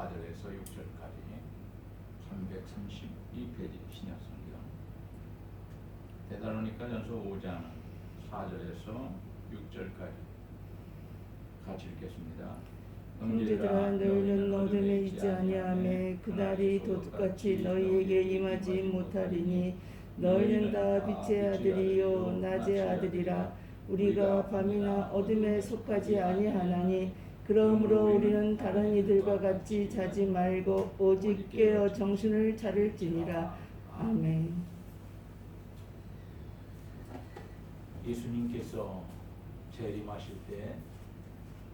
4절에서 6절까지 332페이지 신약성경 데살로니가전서 5장 4절에서 6절까지 같이 읽겠습니다. 형제들아 너희는 어둠에 있지 아니하매 그날이 도둑같이 너희에게 임하지 못하리니 너희는 다 빛의 아들이요 낮의 아들이라. 우리가 밤이나 어둠에 속하지 아니하나니 그러므로 우리는 다른 이들과 같이 자지 말고 오직 깨어 정신을 차릴지니라. 아멘. 예수님께서 재림하실 때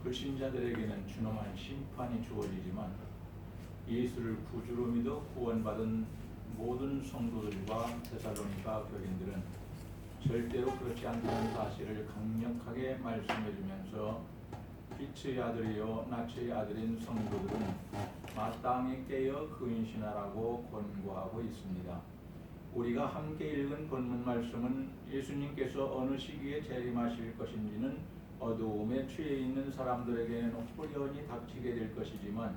불신자들에게는 준엄한 심판이 주어지지만 예수를 구주로 믿어 구원받은 모든 성도들과 데살로니가 교인들은 절대로 그렇지 않다는 사실을 강력하게 말씀해 주면서 빛의 아들이요 낮의 아들인 성도들은 마땅히 깨어 근신하라고 권고하고 있습니다. 우리가 함께 읽은 본문 말씀은 예수님께서 어느 시기에 재림하실 것인지는 어두움에 취해 있는 사람들에게는 호련히 닥치게 될 것이지만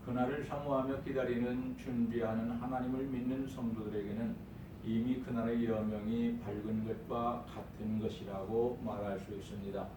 그날을 사모하며 기다리는 준비하는 하나님을 믿는 성도들에게는 이미 그날의 여명이 밝은 것과 같은 것이라고 말할 수 있습니다.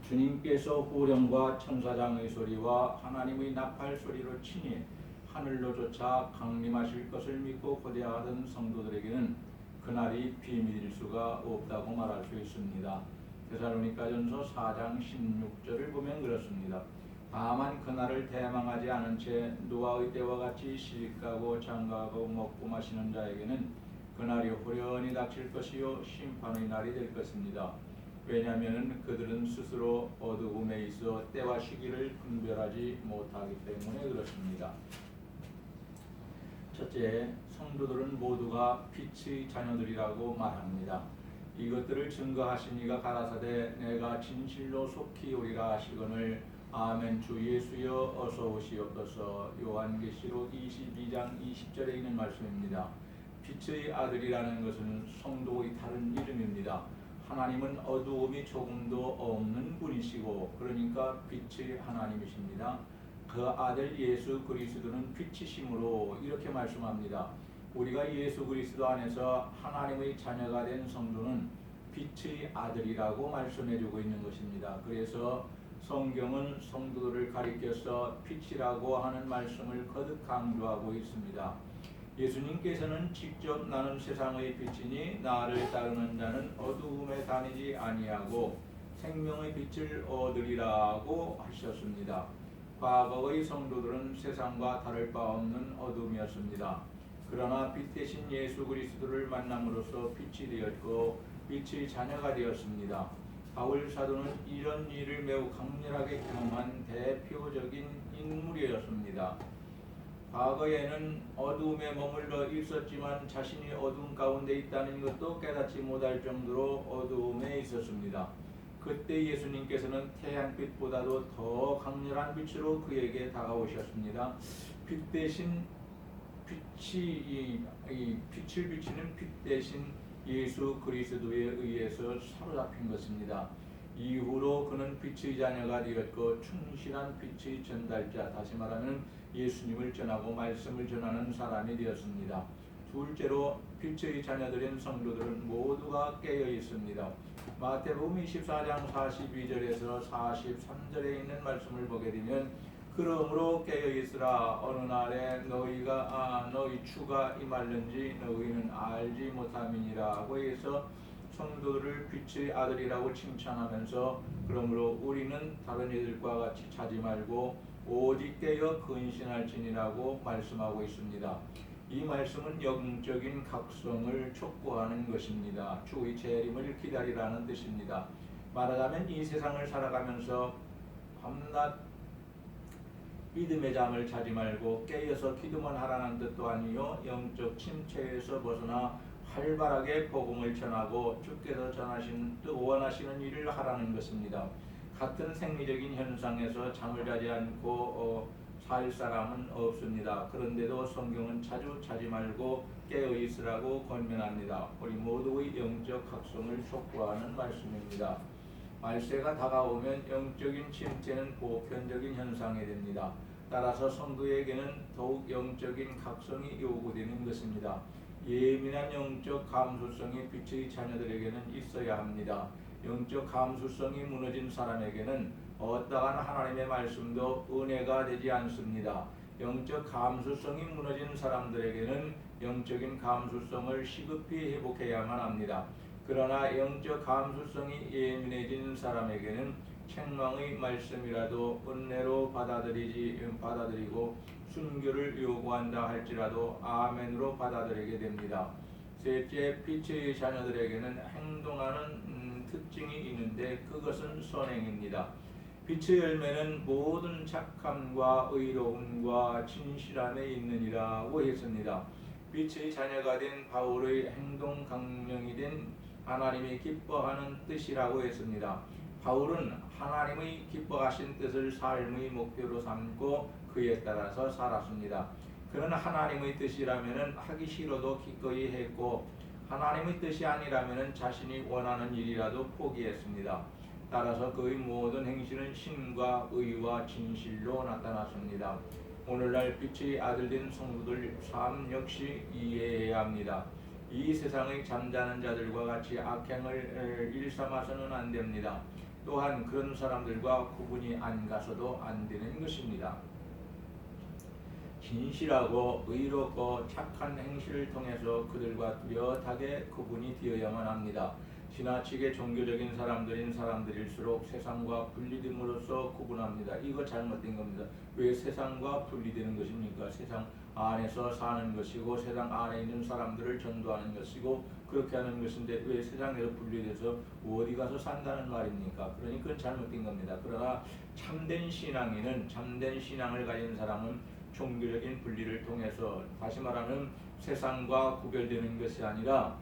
주님께서 호령과 천사장의 소리와 하나님의 나팔 소리로 친히 하늘로 쫓아 강림하실 것을 믿고 고대하던 성도들에게는 그날이 비밀일 수가 없다고 말할 수 있습니다. 데살로니가전서 4장 16절을 보면 그렇습니다. 다만 그날을 대망하지 않은 채 노아의 때와 같이 시집가고 장가가고 먹고 마시는 자에게는 그날이 호련히 닥칠 것이요 심판의 날이 될 것입니다. 왜냐하면 그들은 스스로 어두움에 있어 때와 시기를 분별하지 못하기 때문에 그렇습니다. 첫째, 성도들은 모두가 빛의 자녀들이라고 말합니다. 이것들을 증거하신 이가 가라사대 내가 진실로 속히 오리라 하시거늘 아멘. 주 예수여 어서 오시옵소서. 요한계시록 22장 20절에 있는 말씀입니다. 빛의 아들이라는 것은 성도의 다른 이름입니다. 하나님은 어두움이 조금도 없는 분이시고 그러니까 빛의 하나님이십니다. 그 아들 예수 그리스도는 빛이심으로 이렇게 말씀합니다. 우리가 예수 그리스도 안에서 하나님의 자녀가 된 성도는 빛의 아들이라고 말씀해주고 있는 것입니다. 그래서 성경은 성도들을 가리켜서 빛이라고 하는 말씀을 거듭 강조하고 있습니다. 예수님께서는 직접 나는 세상의 빛이니 나를 따르는 자는 어두움에 다니지 아니하고 생명의 빛을 얻으리라고 하셨습니다. 과거의 성도들은 세상과 다를 바 없는 어둠이었습니다. 그러나 빛 대신 예수 그리스도를 만남으로써 빛이 되었고 빛의 자녀가 되었습니다. 바울 사도는 이런 일을 매우 강렬하게 경험한 대표적인 인물이었습니다. 과거에는 어두움에 머물러 있었지만 자신이 어두움 가운데 있다는 것도 깨닫지 못할 정도로 어두움에 있었습니다. 그때 예수님께서는 태양빛보다도 더 강렬한 빛으로 그에게 다가오셨습니다. 빛 대신 빛을 비치는 빛 대신 예수 그리스도에 의해서 사로잡힌 것입니다. 이후로 그는 빛의 자녀가 되었고 충실한 빛의 전달자, 다시 말하면 예수님을 전하고 말씀을 전하는 사람이 되었습니다. 둘째로 빛의 자녀들인 성도들은 모두가 깨어 있습니다. 마태복음 24장 42절에서 43절에 있는 말씀을 보게 되면 그러므로 깨어 있으라. 어느 날에 너희 주가 임할는지 너희는 알지 못함이니라고 해서 성도들을 빛의 아들이라고 칭찬하면서 그러므로 우리는 다른 이들과 같이 자지 말고 오직 깨어 근신할지니라고 말씀하고 있습니다. 이 말씀은 영적인 각성을 촉구하는 것입니다. 주의 재림을 기다리라는 뜻입니다. 말하자면 이 세상을 살아가면서 밤낮 믿음의 잠을 자지 말고 깨어서 기도만 하라는 뜻도 아니요 영적 침체에서 벗어나 활발하게 복음을 전하고 주께서 또 원하시는 일을 하라는 것입니다. 같은 생리적인 현상에서 잠을 자지 않고 살 사람은 없습니다. 그런데도 성경은 자주 자지 말고 깨어 있으라고 권면합니다. 우리 모두의 영적 각성을 촉구하는 말씀입니다. 말세가 다가오면 영적인 침체는 보편적인 현상이 됩니다. 따라서 성도에게는 더욱 영적인 각성이 요구되는 것입니다. 예민한 영적 감수성이 빛의 자녀들에게는 있어야 합니다. 영적 감수성이 무너진 사람에게는 어떠한 하나님의 말씀도 은혜가 되지 않습니다. 영적 감수성이 무너진 사람들에게는 영적인 감수성을 시급히 회복해야만 합니다. 그러나 영적 감수성이 예민해진 사람에게는 책망의 말씀이라도 은혜로 받아들이고 순교를 요구한다 할지라도 아멘으로 받아들이게 됩니다. 셋째, 빛의 자녀들에게는 행동하는 특징이 있는데 그것은 선행입니다. 빛의 열매는 모든 착함과 의로움과 진실함에 있느니라고 했습니다. 빛의 자녀가 된 바울의 행동 강령이 된 하나님이 기뻐하는 뜻이라고 했습니다. 바울은 하나님의 기뻐하신 뜻을 삶의 목표로 삼고 그에 따라서 살았습니다. 그는 하나님의 뜻이라면 하기 싫어도 기꺼이 했고 하나님의 뜻이 아니라면 자신이 원하는 일이라도 포기했습니다. 따라서 그의 모든 행실은 신과 의와 진실로 나타났습니다. 오늘날 빛의 아들된 성도들 삶 역시 이해해야 합니다. 이 세상의 잠자는 자들과 같이 악행을 일삼아서는 안 됩니다. 또한 그런 사람들과 구분이 안 가서도 안 되는 것입니다. 진실하고 의롭고 착한 행실을 통해서 그들과 뚜렷하게 구분이 되어야만 합니다. 지나치게 종교적인 사람들인 사람들일수록 세상과 분리됨으로써 구분합니다. 이거 잘못된 겁니다. 왜 세상과 분리되는 것입니까? 세상 안에서 사는 것이고 세상 안에 있는 사람들을 전도하는 것이고 그렇게 하는 것인데 왜 세상에서 분리돼서 어디 가서 산다는 말입니까? 그러니 그건 잘못된 겁니다. 그러나 참된 신앙인은 참된 신앙을 가진 사람은 종교적인 분리를 통해서 다시 말하면 세상과 구별되는 것이 아니라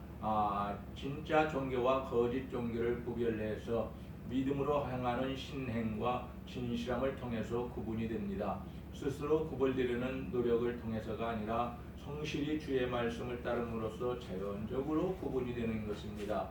진짜 종교와 거짓 종교를 구별해서 믿음으로 행하는 신행과 진실함을 통해서 구분이 됩니다. 스스로 구별되려는 노력을 통해서가 아니라 성실히 주의 말씀을 따름으로써 자연적으로 구분이 되는 것입니다.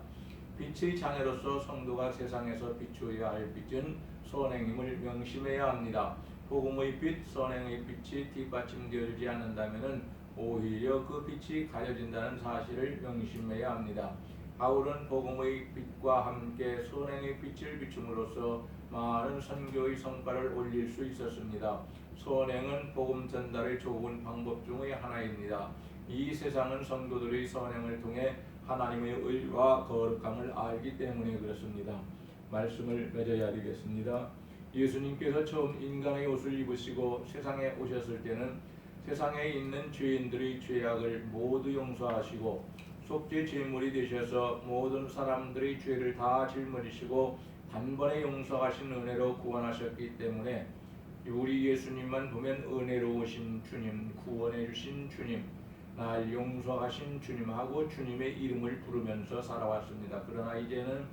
빛의 자녀로서 성도가 세상에서 비추어야 할 빛은 선행임을 명심해야 합니다. 복음의 빛, 선행의 빛이 뒷받침되어지지 않는다면 오히려 그 빛이 가려진다는 사실을 명심해야 합니다. 바울은 복음의 빛과 함께 선행의 빛을 비춤으로써 많은 선교의 성과를 올릴 수 있었습니다. 선행은 복음 전달의 좋은 방법 중의 하나입니다. 이 세상은 성도들의 선행을 통해 하나님의 의와 거룩함을 알기 때문에 그렇습니다. 말씀을 맺어야 되겠습니다. 예수님께서 처음 인간의 옷을 입으시고 세상에 오셨을 때는 세상에 있는 죄인들의 죄악을 모두 용서하시고 속죄 제물이 되셔서 모든 사람들의 죄를 다 짊어지시고 단번에 용서하신 은혜로 구원하셨기 때문에 우리 예수님만 보면 은혜로우신 주님, 구원해 주신 주님, 날 용서하신 주님하고 주님의 이름을 부르면서 살아왔습니다. 그러나 이제는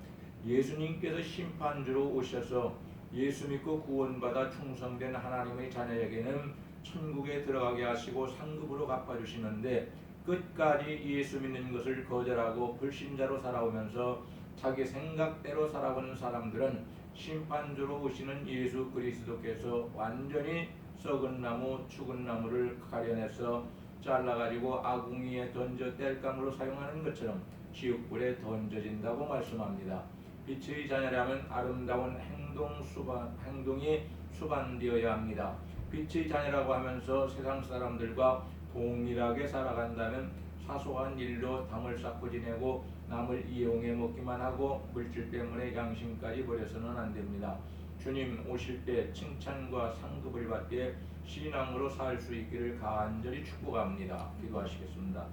예수님께서 심판주로 오셔서 예수 믿고 구원받아 충성된 하나님의 자녀에게는 천국에 들어가게 하시고 상급으로 갚아주시는데 끝까지 예수 믿는 것을 거절하고 불신자로 살아오면서 자기 생각대로 살아오는 사람들은 심판주로 오시는 예수 그리스도께서 완전히 썩은 나무, 죽은 나무를 가려내서 잘라가지고 아궁이에 던져 땔감으로 사용하는 것처럼 지옥불에 던져진다고 말씀합니다. 빛의 자녀라면 아름다운 행동이 수반되어야 합니다. 빛의 자녀라고 하면서 세상 사람들과 동일하게 살아간다면 사소한 일로 담을 쌓고 지내고 남을 이용해 먹기만 하고 물질 때문에 양심까지 버려서는 안 됩니다. 주님 오실 때 칭찬과 상급을 받게 신앙으로 살 수 있기를 간절히 축복합니다. 기도하시겠습니다.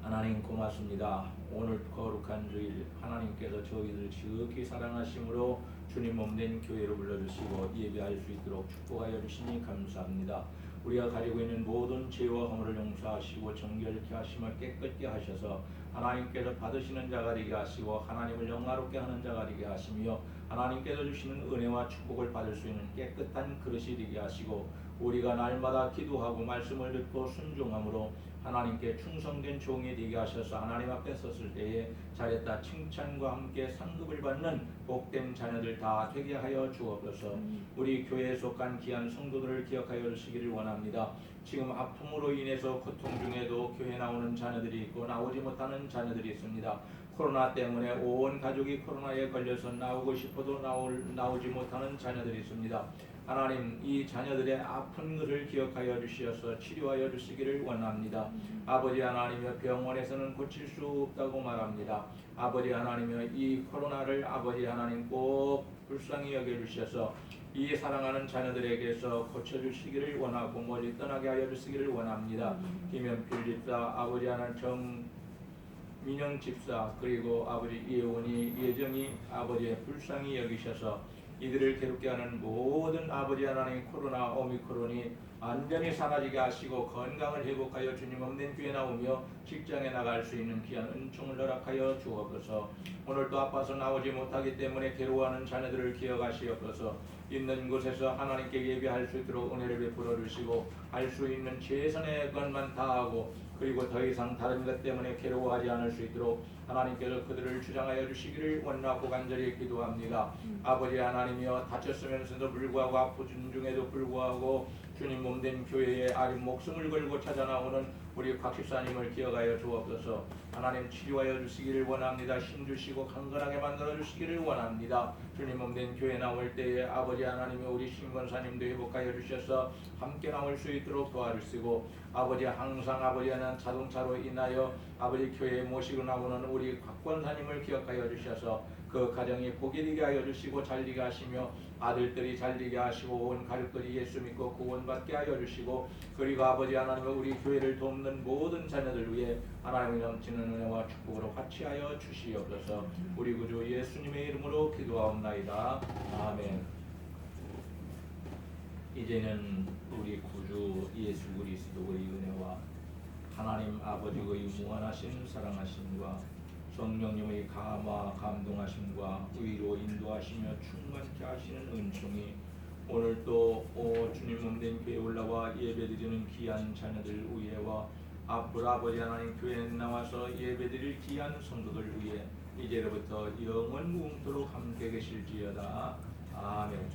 하나님 고맙습니다. 오늘 거룩한 주일 하나님께서 저희를 지극히 사랑하심으로 주님 몸된 교회로 불러주시고 예배할 수 있도록 축복하여 주시니 감사합니다. 우리가 가지고 있는 모든 죄와 허물을 용서하시고 정결케 하심을 깨끗게 하셔서 하나님께서 받으시는 자가 되게 하시고 하나님을 영화롭게 하는 자가 되게 하시며 하나님께서 주시는 은혜와 축복을 받을 수 있는 깨끗한 그릇이 되게 하시고 우리가 날마다 기도하고 말씀을 듣고 순종함으로 하나님께 충성된 종이 되게 하셔서 하나님 앞에 섰을 때에 잘했다 칭찬과 함께 상급을 받는 복된 자녀들 다 되게 하여 주옵소서. 우리 교회에 속한 귀한 성도들을 기억하여 주시기를 원합니다. 지금 아픔으로 인해서 고통 중에도 교회 나오는 자녀들이 있고 나오지 못하는 자녀들이 있습니다. 코로나 때문에 온 가족이 코로나에 걸려서 나오고 싶어도 나오지 못하는 자녀들이 있습니다. 하나님, 이 자녀들의 아픈 것을 기억하여 주시어서 치료하여 주시기를 원합니다. 아버지 하나님여, 병원에서는 고칠 수 없다고 말합니다. 아버지 하나님여, 이 코로나를 아버지 하나님 꼭 불쌍히 여겨주셔서 이 사랑하는 자녀들에게서 고쳐주시기를 원하고 멀리 떠나게 하여 주시기를 원합니다. 김현필 집사, 아버지 하나님 민영 집사, 그리고 아버지 예원이, 예정이 아버지의 불쌍히 여기셔서 이들을 괴롭게 하는 모든 아버지 하나님 코로나 오미크론이 완전히 사라지게 하시고 건강을 회복하여 주님 없는 교회 나오며 직장에 나갈 수 있는 귀한 은총을 허락하여 주옵소서. 오늘도 아파서 나오지 못하기 때문에 괴로워하는 자녀들을 기억하시옵소서. 있는 곳에서 하나님께 예배할 수 있도록 은혜를 베풀어 주시고 할 수 있는 최선의 것만 다하고 그리고 더 이상 다른 것 때문에 괴로워하지 않을 수 있도록 하나님께서 그들을 주장하여 주시기를 원하고 간절히 기도합니다. 아버지 하나님이여, 다쳤으면서도 불구하고 아프신 중에도 불구하고 주님 몸된 교회에 아린 목숨을 걸고 찾아 나오는 우리 곽 집사님을 기억하여 주옵소서. 하나님 치료하여 주시기를 원합니다. 힘주시고 강건하게 만들어 주시기를 원합니다. 주님 몸된 교회 나올 때에 아버지 하나님이 우리 신권사님도 회복하여 주셔서 함께 나올 수 있도록 도와주시고 아버지 항상 아버지 하나님 자동차로 인하여 아버지 교회에 모시고 나오는 우리 곽권사님을 기억하여 주셔서 그 가정이 복이 되게 하여 주시고 잘되게 하시며 아들들이 잘되게 하시고 온 가족들이 예수 믿고 구원받게 하여 주시고 그리고 아버지 하나님 우리 교회를 돕는 모든 자녀들 위해 하나님의 넘치는 은혜와 축복으로 같이하여 주시옵소서. 우리 구주 예수님의 이름으로 기도하옵나이다. 아멘. 이제는 우리 구주 예수 그리스도의 은혜와 하나님 아버지의 무한하신 사랑하심과 성령님의 감화 감동하심과 의로 인도하시며 충만케 하시는 은총이 오늘도 주님 몸된 교회에 올라와 예배드리는 귀한 자녀들 위에와 앞으로 아버지 하나님 교회에 나와서 예배드릴 귀한 성도들 위에 이제로부터 영원 무궁토록 함께 계실지어다. 아멘.